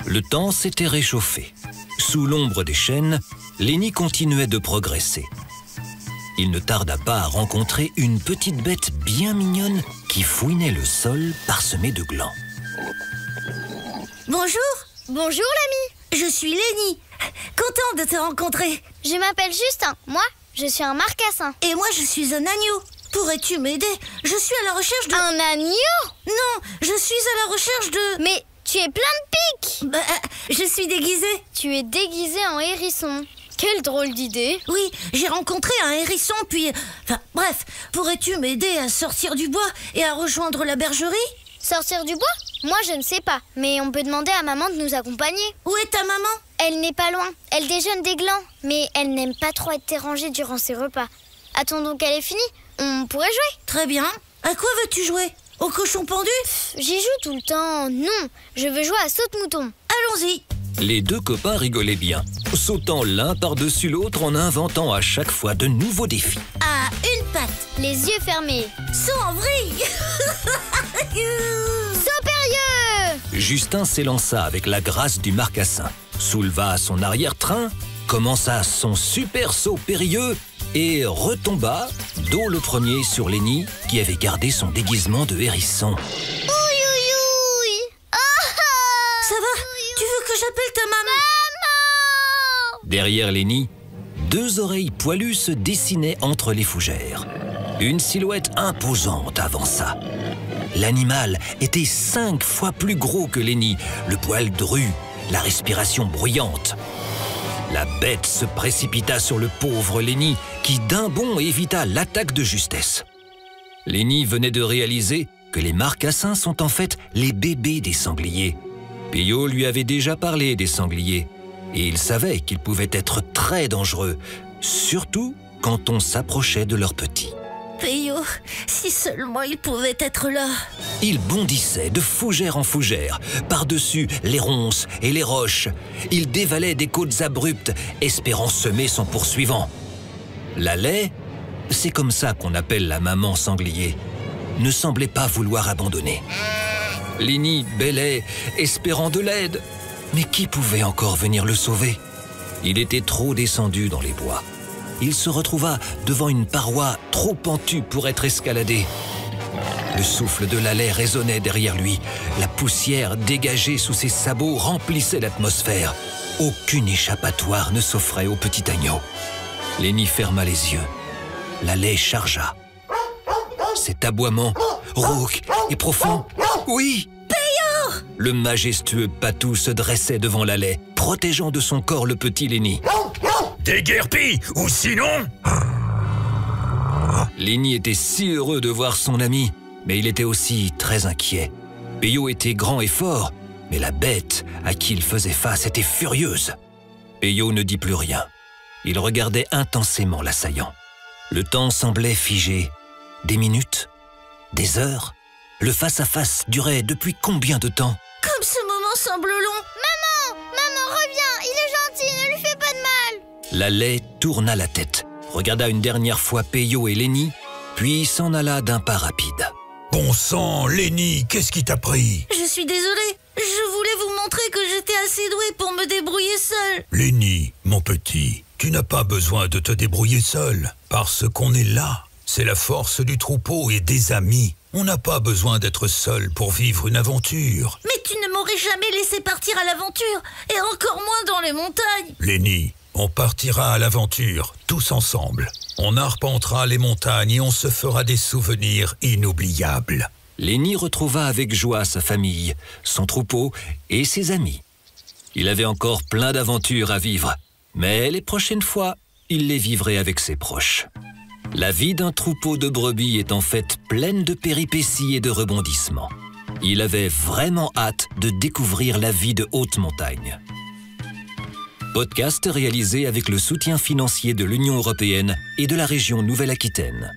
le temps s'était réchauffé. Sous l'ombre des chênes, Lenny continuait de progresser. Il ne tarda pas à rencontrer une petite bête bien mignonne qui fouinait le sol parsemé de glands. Bonjour. Bonjour l'ami. Je suis Lenny. Contente de te rencontrer. Je m'appelle Justin. Moi, je suis un marcassin. Et moi, je suis un agneau. Pourrais-tu m'aider? Je suis à la recherche de... Un agneau? Non, je suis à la recherche de... Mais tu es plein de pics. Bah, je suis déguisée. Tu es déguisé en hérisson. Quelle drôle d'idée. Oui, j'ai rencontré un hérisson, puis... Enfin, bref, pourrais-tu m'aider à sortir du bois et à rejoindre la bergerie? Sortir du bois? Moi, je ne sais pas. Mais on peut demander à maman de nous accompagner. Où est ta maman? Elle n'est pas loin. Elle déjeune des glands. Mais elle n'aime pas trop être dérangée durant ses repas. Attendons qu'elle ait fini. On pourrait jouer. Très bien. À quoi veux-tu jouer? Au cochon pendu? J'y joue tout le temps. Non, je veux jouer à saute-mouton. Allons-y. Les deux copains rigolaient bien, sautant l'un par-dessus l'autre en inventant à chaque fois de nouveaux défis. À une patte. Les yeux fermés. Saut en vrille. Saut périlleux. Justin s'élança avec la grâce du marcassin, souleva son arrière-train, commença son super saut périlleux et retomba, dos le premier sur Lenny qui avait gardé son déguisement de hérisson. Ouïe, ouïe, ouïe. Oh, Ça va? Tu veux que j'appelle ta maman? maman. Derrière Lenny, deux oreilles poilues se dessinaient entre les fougères. Une silhouette imposante avança. L'animal était 5 fois plus gros que Lenny, le poil dru, la respiration bruyante. La bête se précipita sur le pauvre Lenny, qui d'un bond évita l'attaque de justesse. Lenny venait de réaliser que les marcassins sont en fait les bébés des sangliers. Peyo lui avait déjà parlé des sangliers, et il savait qu'ils pouvaient être très dangereux, surtout quand on s'approchait de leurs petits. Peyo, si seulement il pouvait être là. Il bondissait de fougère en fougère, par-dessus les ronces et les roches. Il dévalait des côtes abruptes, espérant semer son poursuivant. La laie, c'est comme ça qu'on appelle la maman sanglier, ne semblait pas vouloir abandonner. Lenny bêlait, espérant de l'aide. Mais qui pouvait encore venir le sauver? Il était trop descendu dans les bois. Il se retrouva devant une paroi trop pentue pour être escaladée. Le souffle de la laie résonnait derrière lui. La poussière dégagée sous ses sabots remplissait l'atmosphère. Aucune échappatoire ne s'offrait au petit agneau. Lenny ferma les yeux. La laie chargea. Cet aboiement, rauque et profond. Oui! Peyo! Le majestueux patou se dressait devant la laie, protégeant de son corps le petit Lenny. Déguerpis, ou sinon... Lenny était si heureux de voir son ami, mais il était aussi très inquiet. Peyo était grand et fort, mais la bête à qui il faisait face était furieuse. Peyo ne dit plus rien. Il regardait intensément l'assaillant. Le temps semblait figé. Des minutes, des heures. Le face-à-face durait depuis combien de temps? Comme ce moment semble long. Maman, reviens. Il est gentil, ne lui fais pas de mal. La laie tourna la tête, regarda une dernière fois Peyo et Lenny, puis s'en alla d'un pas rapide. Bon sang, Lenny, qu'est-ce qui t'a pris? Je suis désolée. Je voulais vous montrer que j'étais assez douée pour me débrouiller seule. Lenny, mon petit, tu n'as pas besoin de te débrouiller seul, parce qu'on est là. C'est la force du troupeau et des amis. On n'a pas besoin d'être seul pour vivre une aventure. Mais tu ne m'aurais jamais laissé partir à l'aventure, et encore moins dans les montagnes. Lenny, on partira à l'aventure, tous ensemble. On arpentera les montagnes et on se fera des souvenirs inoubliables. Lenny retrouva avec joie sa famille, son troupeau et ses amis. Il avait encore plein d'aventures à vivre, mais les prochaines fois, il les vivrait avec ses proches. La vie d'un troupeau de brebis est en fait pleine de péripéties et de rebondissements. Il avait vraiment hâte de découvrir la vie de haute montagne. Podcast réalisé avec le soutien financier de l'Union européenne et de la région Nouvelle-Aquitaine.